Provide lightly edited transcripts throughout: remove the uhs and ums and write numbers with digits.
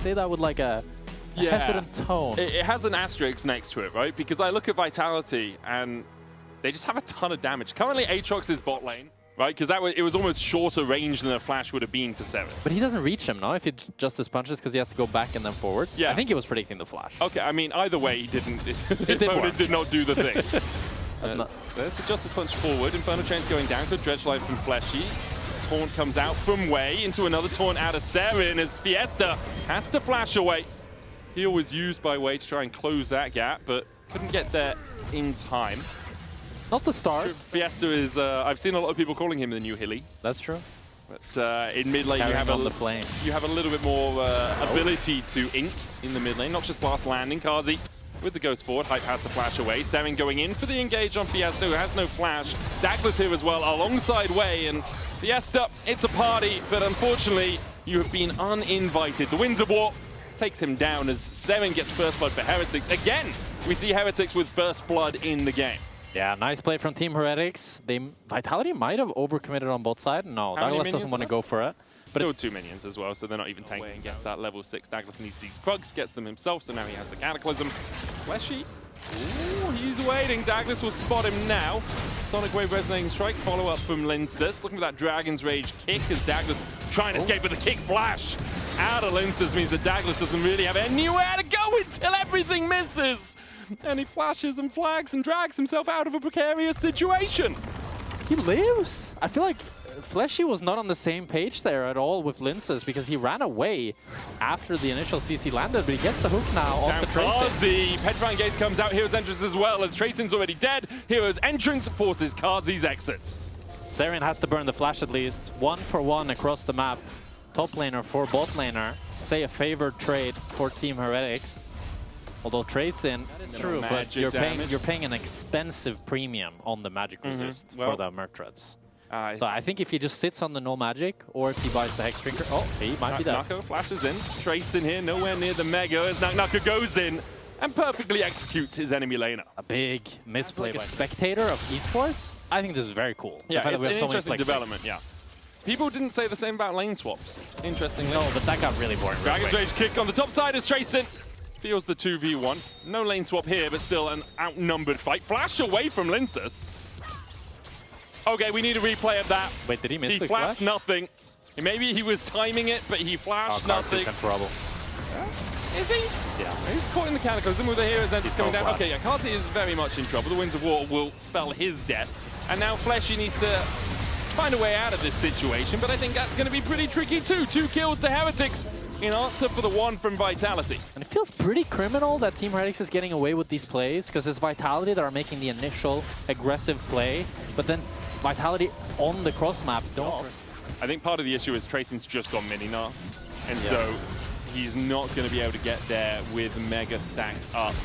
say that with like a hesitant tone. It has an asterisk next to it, right? Because I look at Vitality and they just have a ton of damage. Currently, Aatrox is bot lane, right? Because it was almost shorter range than a flash would have been for Serin. But he doesn't reach him, no? If he just his punches, because he has to go back and then forwards. Yeah. I think he was predicting the flash. Okay, I mean, either way, he didn't. It did not do the thing. Not There's the Justice Punch forward. Inferno Chain's going down. Good dredge line from Fleshy. Taunt comes out from Wei into another taunt out of Serin as Fiesta has to flash away. Heal was used by Wei to try and close that gap, but couldn't get there in time. Not the start. Fiesta is, I've seen a lot of people calling him the new Hilly. That's true. But in mid lane, you have a little bit more ability to int in the mid lane, not just blast landing. Carzzy with the ghost forward, Hype has to flash away. Serin going in for the engage on Fiesta, who has no flash. Daglas here as well, alongside Wei, and Fiesta, it's a party, but unfortunately, you have been uninvited. The Winds of War takes him down as Serin gets first blood for Heretics. Again, we see Heretics with first blood in the game. Yeah, nice play from Team Heretics. Vitality might have overcommitted on both sides. No, Daglas doesn't want to go for it. But still 2 minions as well, so they're not even tanking. Gets that level 6. Daglas needs these Krugs, gets them himself, so now he has the Cataclysm. Fleshy. Ooh, he's waiting. Daglas will spot him now. Sonic Wave Resonating Strike, follow up from Lyncas. Looking for that Dragon's Rage kick as Daglas trying to escape with a kick flash. Out of Lyncas means that Daglas doesn't really have anywhere to go until everything misses. And he flashes and flags and drags himself out of a precarious situation. He lives. I feel like Fleshy was not on the same page there at all with Lyncas because he ran away after the initial CC landed, but he gets the hook now off the Carzzy. Petrifying Gaze comes out, Hero's entrance as well as Tracyn's already dead. Hero's entrance forces Carzzy's exit. Serin has to burn the flash at least. 1 for 1 across the map. Top laner for bot laner. Say a favored trade for Team Heretics. Although Tracyn, that is true, but you're paying an expensive premium on the magic resist for the Merc Treads. So I think if he just sits on the no magic, or if he buys the Hex Drinker, oh, he might be dead. Nako flashes in, Tracyn here, nowhere near the Mega as Nako goes in and perfectly executes his enemy laner. A big misplay by spectator of esports. I think this is very cool. Yeah, it's an interesting development, yeah. People didn't say the same about lane swaps, interestingly. No, but that got really boring. Dragon's Rage kick on the top side as Tracyn feels the 2v1. No lane swap here, but still an outnumbered fight. Flash away from Lyncas. Okay, we need a replay of that. Wait, did he miss the flashed flash? Nothing. Maybe he was timing it, but he flashed nothing. Carzzy's in trouble. Is he? Yeah. He's caught in the Cataclysm with the Hero's Entrance coming down. Flash. Okay, yeah, Carzzy is very much in trouble. The Winds of War will spell his death. And now Fleshy needs to find a way out of this situation, but I think that's going to be pretty tricky too. 2 kills to Heretics in answer for the 1 from Vitality. And it feels pretty criminal that Team Heretics is getting away with these plays, because it's Vitality that are making the initial aggressive play, but then Vitality on the cross map don't. I think part of the issue is Tracyn's just gone mini now, and so he's not going to be able to get there with Mega stacked up.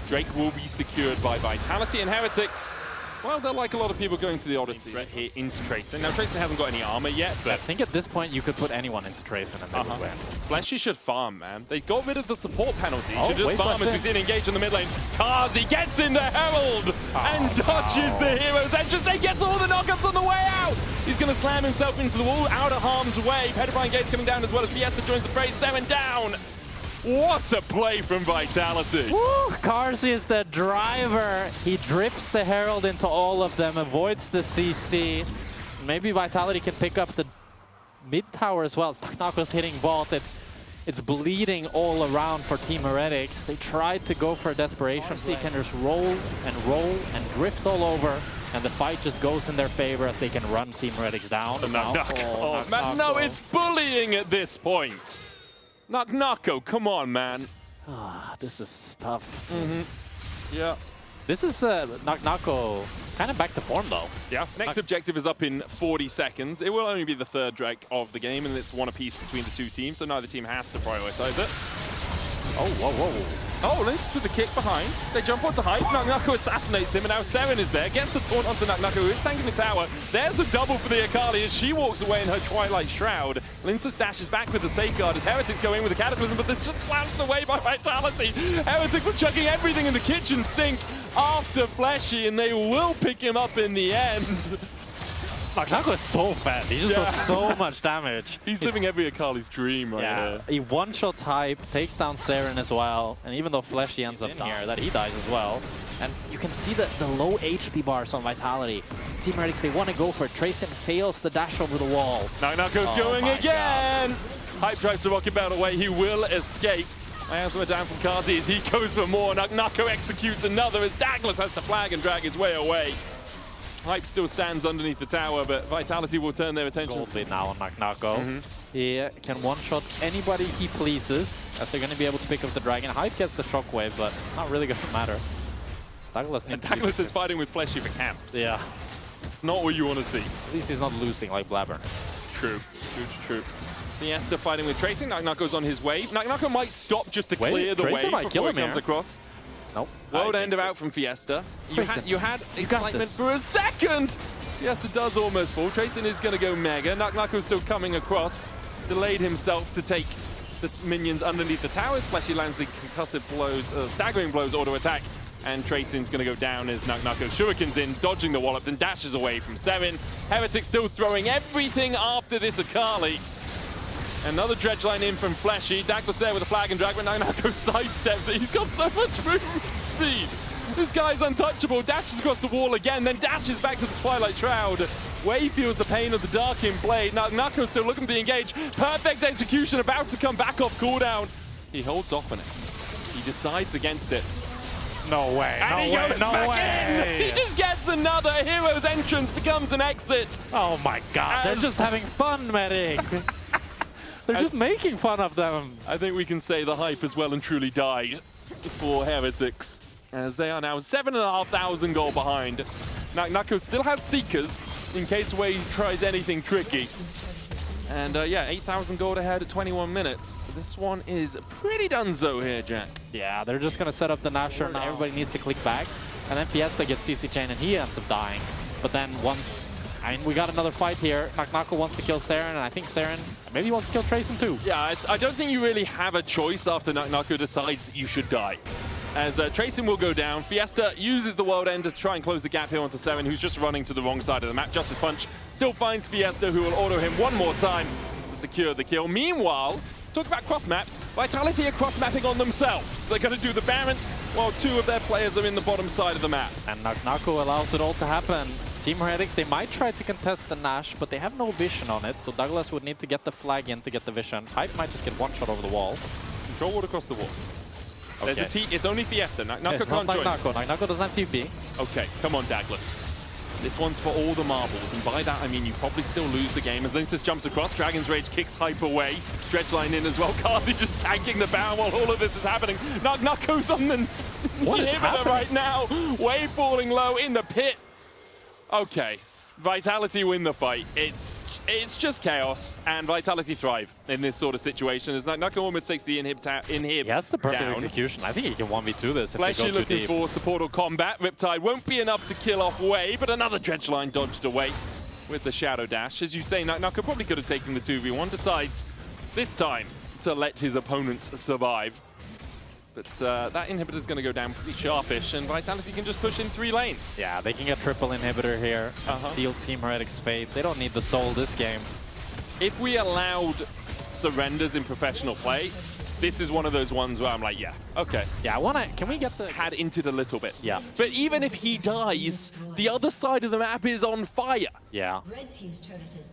Drake will be secured by Vitality, and Heretics, well, they're like a lot of people going to the Odyssey here into Tracyn. Now, Tracyn hasn't got any armor yet, but I think at this point you could put anyone into Tracyn and they would win. Fleshy should farm, man. They got rid of the support penalty. He should just farm as we see it engage in the mid lane. Carzzy gets in the Herald and dodges the Hero's entrance. They gets all the knockouts on the way out. He's going to slam himself into the wall, out of harm's way. Petrifying Gates coming down as well as Fiesta joins the fray. Serin down. What a play from Vitality. Woo! Carzzy is the driver. He drifts the Herald into all of them, avoids the CC. Maybe Vitality can pick up the mid tower as well. Nako's hitting bot. It's bleeding all around for Team Heretics. They tried to go for a desperation. Carzzy can just roll and drift all over, and the fight just goes in their favor as they can run Team Heretics down. No, it's bullying at this point. Nako, come on, man. This is tough. Yeah. This is Nako kind of back to form, though. Yeah. Next objective is up in 40 seconds. It will only be the 3rd Drake of the game, and it's 1 apiece between the 2 teams, so neither team has to prioritize it. Oh, whoa. Oh, Lyncas with the kick behind. They jump onto Hype. Nako assassinates him, and now Serin is there. Gets the taunt onto Nako, who is tanking the tower. There's a double for the AKali as she walks away in her Twilight Shroud. Lyncas dashes back with the Safeguard as Heretics go in with the Cataclysm, but this just flashed away by Vitality. Heretics are chucking everything in the kitchen sink after Fleshy, and they will pick him up in the end. Nako is so fat. He just does so much damage. He's living every Akali's dream right here. He one-shots Hype, takes down Serin as well, and even though Fleshy ends up here, that he dies as well. And you can see the low HP bars on Vitality. Team Heretics, they want to go for it. Tracyn fails the dash over the wall. Now Nako's going again! Hype tries to rocket battle away. He will escape. Answer down from Carzzy as he goes for more. Nako executes another as Daglas has to flag and drag his way away. Hype still stands underneath the tower, but Vitality will turn their attention. Gold lead now on Nako. He can one-shot anybody he pleases, as they're going to be able to pick up the dragon. Hype gets the shockwave, but not really going to matter. Daglas is fighting with Fleshy for camps. Yeah. It's not what you want to see. At least he's not losing like Blabber. True. Fiesta fighting with Tracyn. Nako's on his way. Nako might stop just to clear the way before he comes across. Nope. World Ender out from Fiesta. You had excitement for a second! Fiesta does almost fall. Tracyn is going to go mega. Nako's still coming across. Delayed himself to take the minions underneath the towers. Fleshy lands the concussive blows, staggering blows auto attack. And Tracyn's going to go down as Nako shurikens in, dodging the wallop, and dashes away from Serin. Heretics still throwing everything after this AKali. Another dredge line in from Fleshy. Daglas there with a flag and drag, but Nako sidesteps it. He's got so much movement speed. This guy's untouchable. Dashes across the wall again, then dashes back to the Twilight Shroud. Way feels the pain of the Darkin Blade. Nako still looking to engage. Perfect execution, about to come back off cooldown. He holds off on it. He decides against it. No way. And he goes back in. He just gets another hero's entrance, becomes an exit. Oh my god. They're just having fun, Medic. They're just making fun of them. I think we can say the hype has well and truly died for Heretics, as they are now 7,500 gold behind. Nako still has Seekers in case Wei tries anything tricky. And yeah, 8,000 gold ahead at 21 minutes. This one is pretty donezo here, Jack. Yeah, they're just going to set up the Nashor and everybody needs to click back. And then Fiesta gets CC chain and he ends up dying. But then once, I mean, we got another fight here. Nako wants to kill Serin, and I think Serin maybe wants to kill Tracyn too. Yeah, I don't think you really have a choice after Nako decides that you should die. As Tracyn will go down, Fiesta uses the World End to try and close the gap here onto Serin, who's just running to the wrong side of the map. Justice Punch still finds Fiesta, who will auto him one more time to secure the kill. Meanwhile, talk about cross-maps, Vitality are cross-mapping on themselves. They're going to do the Baron, while two of their players are in the bottom side of the map. And Nako allows it all to happen. Team Heretics, they might try to contest the Nash, but they have no vision on it, so Daglas would need to get the flag in to get the vision. Hype might just get one shot over the wall. Control ward across the wall. Okay. There's a it's only Fiesta. Nako can't join. Nako doesn't have TP. Okay, come on, Daglas. This one's for all the marbles, and by that I mean you probably still lose the game as Lyncas jumps across. Dragon's Rage kicks Hype away. Dredge line in as well. Carzzy just tanking the Baron while all of this is happening. Nako's on the inhibitor right now. Way falling low in the pit. Okay, Vitality win the fight. It's just chaos, and Vitality thrive in this sort of situation. As Nako almost takes the inhib yeah, that's the perfect down. execution. I think he can 1v2 this if Fleshy they go too looking deep. for support or combat. Riptide won't be enough to kill off Wei, but another dredge line dodged away with the Shadow Dash. As you say, Nako probably could have taken the 2v1, decides this time to let his opponents survive. But that inhibitor is going to go down pretty sharpish, and Vitality can just push in 3 lanes. Yeah, they can get triple inhibitor here and seal Team Heretics' fate. They don't need the soul this game. If we allowed surrenders in professional play, this is one of those ones where I'm like, yeah, okay. Yeah, can we get the... Had into it a little bit. Yeah. But even if he dies, the other side of the map is on fire. Yeah.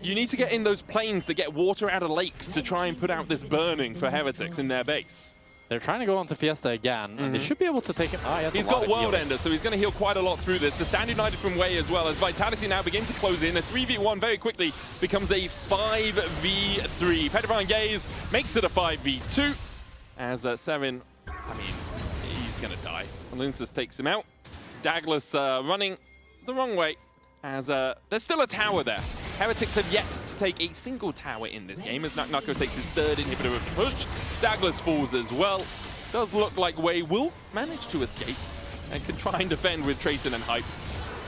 You need to get in those planes that get water out of lakes to try and put out this burning for Heretics in their base. They're trying to go onto Fiesta again, and they should be able to take him. Oh, he's got World Ender, so he's going to heal quite a lot through this. The Stand United from Wei as well, as Vitality now begin to close in. A 3v1 very quickly becomes a 5v3. Petrifying Gaze makes it a 5v2. As Serin, I mean, he's going to die. Lyncas takes him out. Daglas running the wrong way, as there's still a tower there. Heretics have yet to take a single tower in this game as Nako takes his 3rd inhibitor of the push. Daglas falls as well. Does look like Wei will manage to escape and can try and defend with Tracyn and Hype.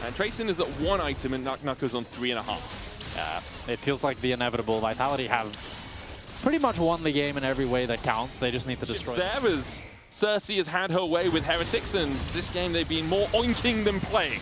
And Tracyn is at 1 item and Nako's on 3.5. It feels like the inevitable. Vitality have pretty much won the game in every way that counts. They just need to destroy it. There as Cersei has had her way with Heretics, and this game they've been more oinking than playing.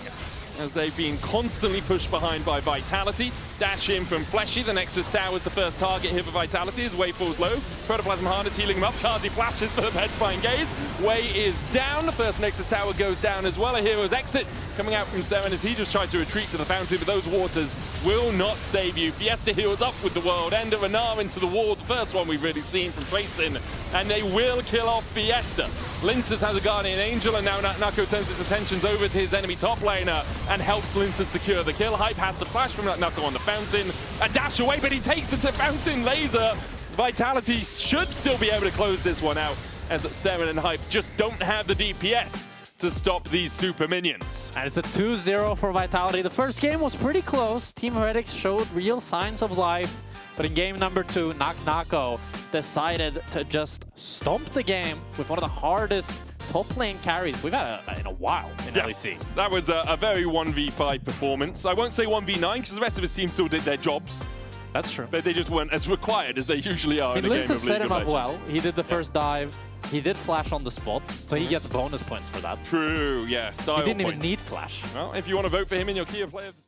as they've been constantly pushed behind by Vitality. Dash in from Fleshy. The Nexus Tower is the first target here for Vitality as Wei falls low. Protoplasm Harness healing him up. Carzzy flashes for the Petrifying Gaze. Wei is down. The first Nexus Tower goes down as well. A hero's exit coming out from Serin as he just tries to retreat to the fountain, but those waters will not save you. Fiesta heals up with the World Ender. Gnar into the wall, the first one we've really seen from Tracyn, and they will kill off Fiesta. Lyncas has a Guardian Angel, and now Nako turns his attentions over to his enemy top laner and helps Lyncas secure the kill. Hype has the flash from Nako on the fountain. A dash away, but he takes the fountain laser. Vitality should still be able to close this one out, as Serin and Hype just don't have the DPS to stop these super minions. And it's a 2-0 for Vitality. The first game was pretty close. Team Heretics showed real signs of life. But in game number 2, Nako decided to just stomp the game with one of the hardest top lane carries we've had in a while in LEC. That was a very 1v5 performance. I won't say 1v9 because the rest of his team still did their jobs. That's true. But they just weren't as required as they usually are in a game of League of set him up Legends. well. He did the first dive. He did flash on the spot, so he gets bonus points for that. True, yeah. Style He didn't even points. need flash. Well, if you want to vote for him in your key of player of the